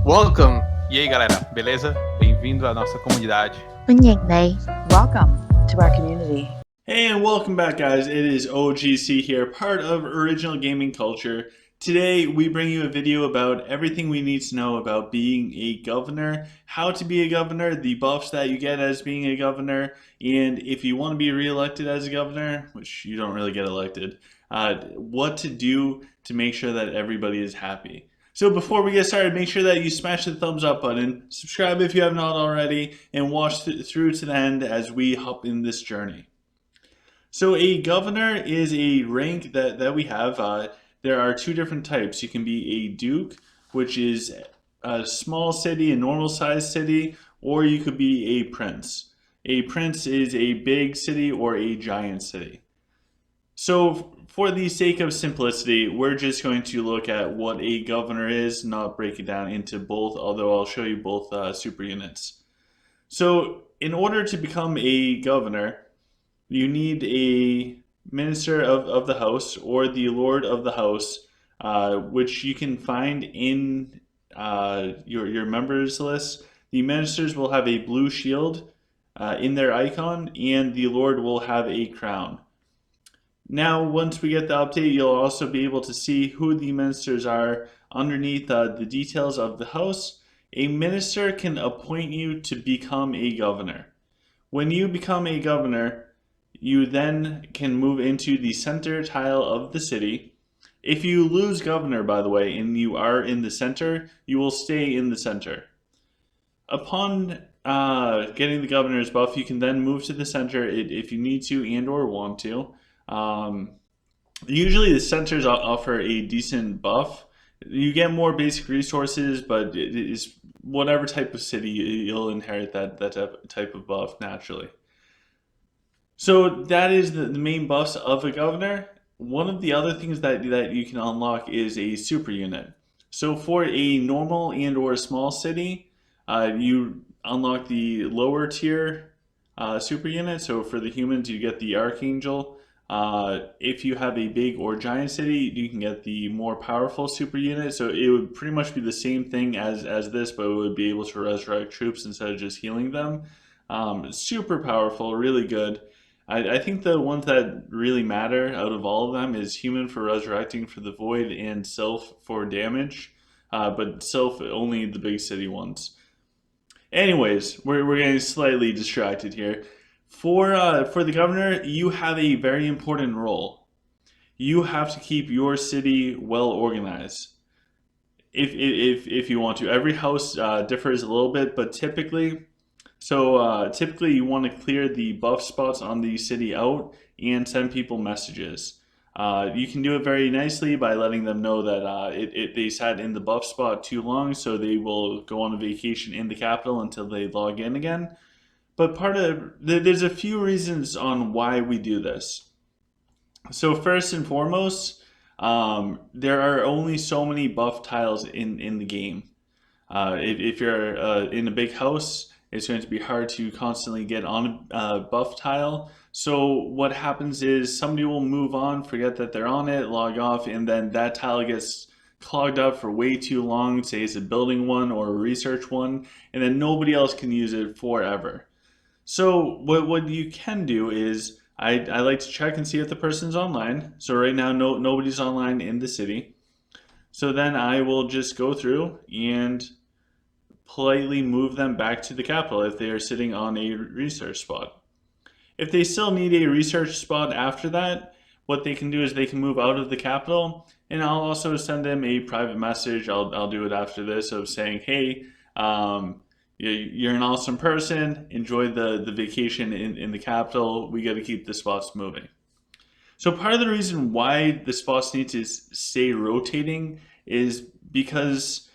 Welcome! E aí, galera, beleza? Bem-vindo à nossa comunidade. Welcome to our community. Hey, and welcome back, guys. It is OGC here, part of Original Gaming Culture. Today, we bring you a video about everything we need to know about being a governor, how to be a governor, the buffs that you get as being a governor, and if you want to be reelected as a governor, which you don't really get elected, what to do to make sure that everybody is happy. So before we get started, make sure that you smash the thumbs up button, subscribe if you have not already, and watch through to the end as we hop in this journey. So a governor is a rank that we have. There are two different types. You can be a duke, which is a small city, a normal sized city, or you could be a prince. A prince is a big city or a giant city. So for the sake of simplicity, we're just going to look at what a governor is, not break it down into both, although I'll show you both super units. So in order to become a governor, you need a minister of the house or the lord of the house, which you can find in your members list. The ministers will have a blue shield in their icon, and the lord will have a crown. Now, once we get the update, you'll also be able to see who the ministers are underneath the details of the house. A minister can appoint you to become a governor. When you become a governor, you then can move into the center tile of the city. If you lose governor, by the way, and you are in the center, you will stay in the center. Upon getting the governor's buff, you can then move to the center if you need to and or want to. Usually the centers offer a decent buff. You get more basic resources, but it is whatever type of city you'll inherit that type of buff naturally. So that is the main buffs of a governor. One of the other things that you can unlock is a super unit. So for a normal and or a small city, you unlock the lower tier super unit. So for the humans, you get the Archangel. If you have a big or giant city, you can get the more powerful super unit. So it would pretty much be the same thing as this, but it would be able to resurrect troops instead of just healing them. Super powerful, really good. I think the ones that really matter out of all of them is human for resurrecting for the void and self for damage, but self only the big city ones. Anyways, we're getting slightly distracted here. For the governor, you have a very important role. You have to keep your city well organized. If you want to, every house differs a little bit, but typically you want to clear the buff spots on the city out and send people messages. You can do it very nicely by letting them know that they sat in the buff spot too long, so they will go on a vacation in the capital until they log in again. But there's a few reasons on why we do this. So first and foremost, there are only so many buff tiles in the game. If you're in a big house, it's going to be hard to constantly get on a buff tile. So what happens is somebody will move on, forget that they're on it, log off, and then that tile gets clogged up for way too long, say it's a building one or a research one, and then nobody else can use it forever. So what you can do is, I like to check and see if the person's online. So right now nobody's online in the city. So then I will just go through and politely move them back to the capital if they are sitting on a research spot. If they still need a research spot after that, what they can do is they can move out of the capital, and I'll also send them a private message. I'll do it after this of saying, hey, you're an awesome person. Enjoy the vacation in the capital. We got to keep the spots moving. So part of the reason why the spots need to stay rotating is because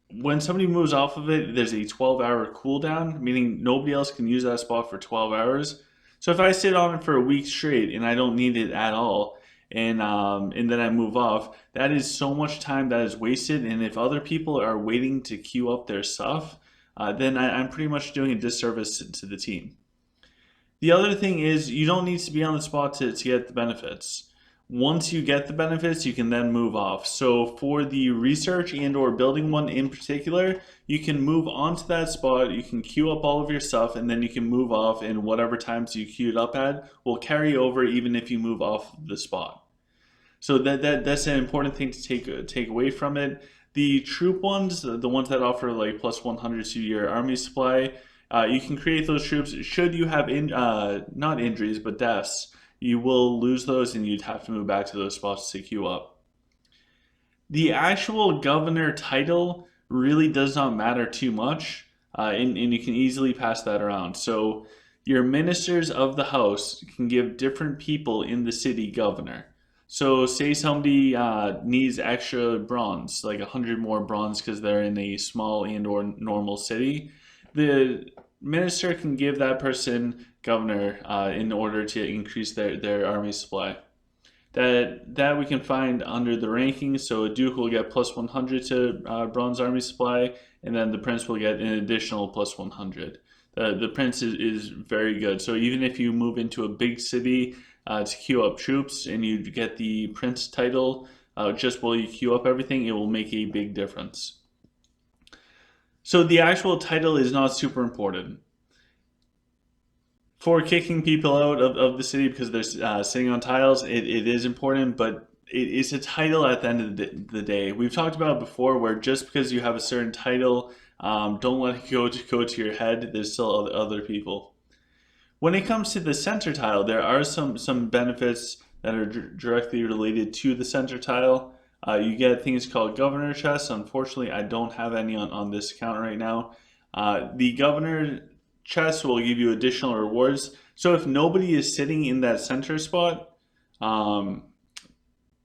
when somebody moves off of it, there's a 12-hour cooldown, meaning nobody else can use that spot for 12 hours. So if I sit on it for a week straight and I don't need it at all, and then I move off, that is so much time that is wasted. And if other people are waiting to queue up their stuff, then I'm pretty much doing a disservice to the team. The other thing is you don't need to be on the spot to get the benefits. Once you get the benefits, you can then move off. So for the research and or building one in particular, you can move onto that spot, you can queue up all of your stuff, and then you can move off, and whatever times you queued up at will carry over even if you move off the spot. So that's an important thing to take away from it. The troop ones, the ones that offer like plus 100 to your army supply, you can create those troops. Should you have not injuries but deaths, you will lose those and you'd have to move back to those spots to queue up. The actual governor title really does not matter too much, and you can easily pass that around. So your ministers of the house can give different people in the city governor. So say somebody needs extra bronze, like 100 more bronze because they're in a small and or normal city. The minister can give that person governor in order to increase their army supply. That we can find under the rankings. So a duke will get plus 100 to bronze army supply, and then the prince will get an additional plus 100. The prince is very good. So even if you move into a big city to queue up troops and you get the prince title just while you queue up everything, it will make a big difference. So the actual title is not super important. For kicking people out of the city because they're sitting on tiles, it is important, but it's a title at the end of the day. We've talked about it before where just because you have a certain title, don't let it go to your head. There's still other people. When it comes to the center tile, there are some benefits that are directly related to the center tile. You get things called governor chests. Unfortunately, I don't have any on this account right now. The governor chest will give you additional rewards. So if nobody is sitting in that center spot,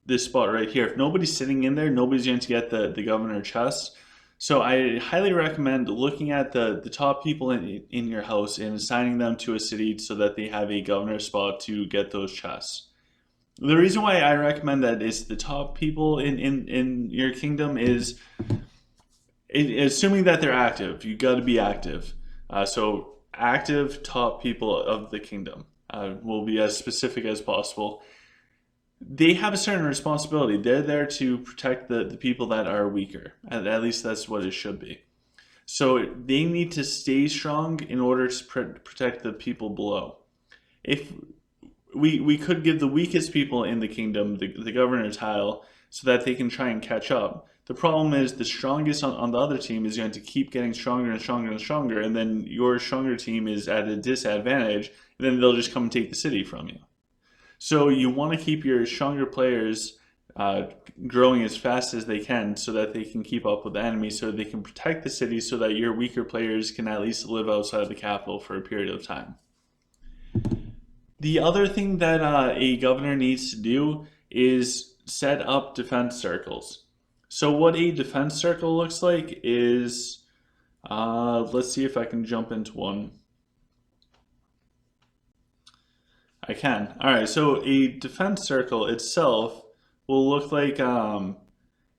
this spot right here, if nobody's sitting in there, nobody's going to get the governor chest. So I highly recommend looking at the top people in your house and assigning them to a city so that they have a governor spot to get those chests. The reason why I recommend that is the top people in your kingdom is assuming that they're active. You got to be active. So active top people of the kingdom will be as specific as possible. They have a certain responsibility. They're there to protect the people that are weaker. At least that's what it should be. So they need to stay strong in order to protect the people below. If we could give the weakest people in the kingdom the governor tile so that they can try and catch up. The problem is the strongest on the other team is going to keep getting stronger and stronger and stronger, and then your stronger team is at a disadvantage, and then they'll just come and take the city from you. So you want to keep your stronger players growing as fast as they can so that they can keep up with the enemy, so they can protect the city so that your weaker players can at least live outside of the capital for a period of time. The other thing that a governor needs to do is set up defense circles. So what a defense circle looks like is, let's see if I can jump into one. I can. All right, so a defense circle itself will look like,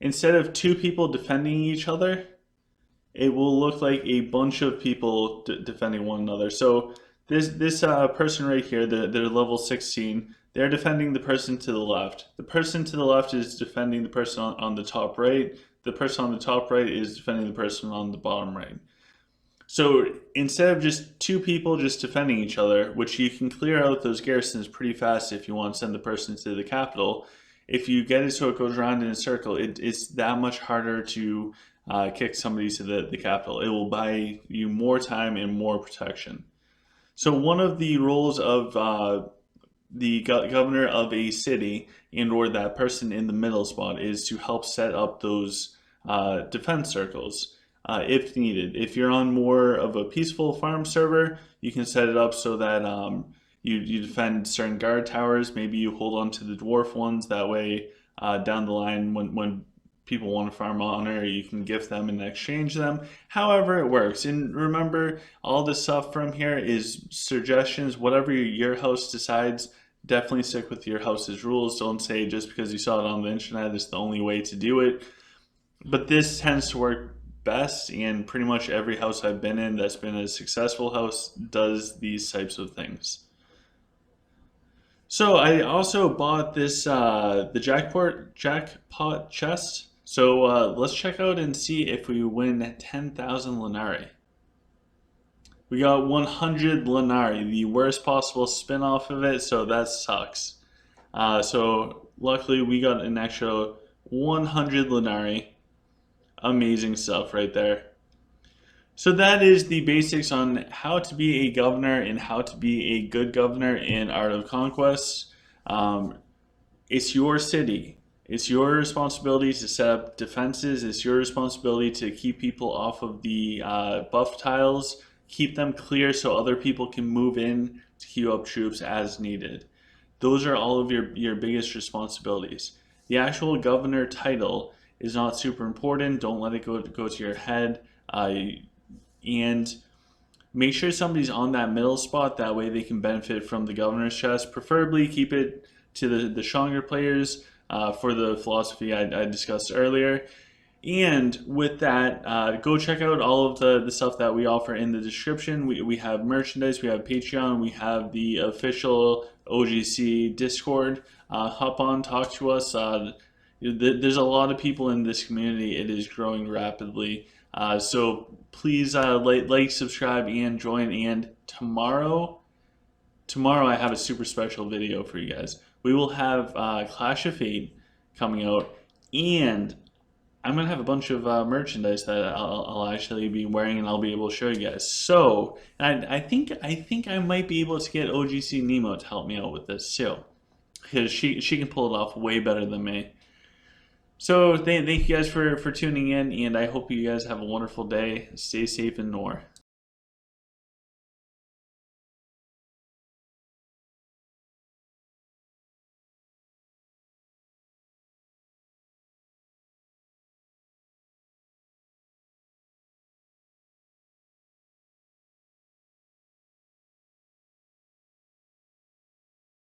instead of two people defending each other, it will look like a bunch of people defending one another. So this person right here, they're level 16, they're defending the person to the left. The person to the left is defending the person on the top right. The person on the top right is defending the person on the bottom right. So instead of just two people just defending each other, which you can clear out those garrisons pretty fast if you want to send the person to the capital, if you get it so it goes around in a circle, it's that much harder to kick somebody to the capital. It will buy you more time and more protection. So one of the roles of the governor of a city and or that person in the middle spot is to help set up those defense circles if needed. If you're on more of a peaceful farm server, you can set it up so that you defend certain guard towers. Maybe you hold on to the dwarf ones. That way down the line when people want to farm honor, you can gift them and exchange them. However it works. And remember, all this stuff from here is suggestions. Whatever your house decides, definitely stick with your house's rules. Don't say just because you saw it on the internet it's the only way to do it. But this tends to work best, and pretty much every house I've been in that's been a successful house does these types of things. So I also bought this the jackpot chest. So let's check out and see if we win 10,000 Lenari. We got 100 Lenari, the worst possible spin off of it, so that sucks. So luckily we got an extra 100 Lenari. Amazing stuff right there. So that is the basics on how to be a governor and how to be a good governor in Art of Conquest. Um, it's your city. It's your responsibility to set up defenses. It's your responsibility to keep people off of the buff tiles, keep them clear so other people can move in to queue up troops as needed. Those are all of your biggest responsibilities. The actual governor title is not super important. Don't let it go to your head. And make sure somebody's on that middle spot. That way they can benefit from the governor's chest. Preferably keep it to the stronger players for the philosophy I discussed earlier. And with that, go check out all of the stuff that we offer in the description. We have merchandise, we have Patreon, we have the official OGC Discord. Hop on, talk to us. There's a lot of people in this community. It is growing rapidly. So please like, subscribe, and join. And tomorrow I have a super special video for you guys. We will have Clash of Fate coming out, and I'm gonna have a bunch of merchandise that I'll actually be wearing, and I'll be able to show you guys. So, and I think I might be able to get OGC Nemo to help me out with this too, because she can pull it off way better than me. So thank you guys for tuning in, and I hope you guys have a wonderful day. Stay safe and Nor.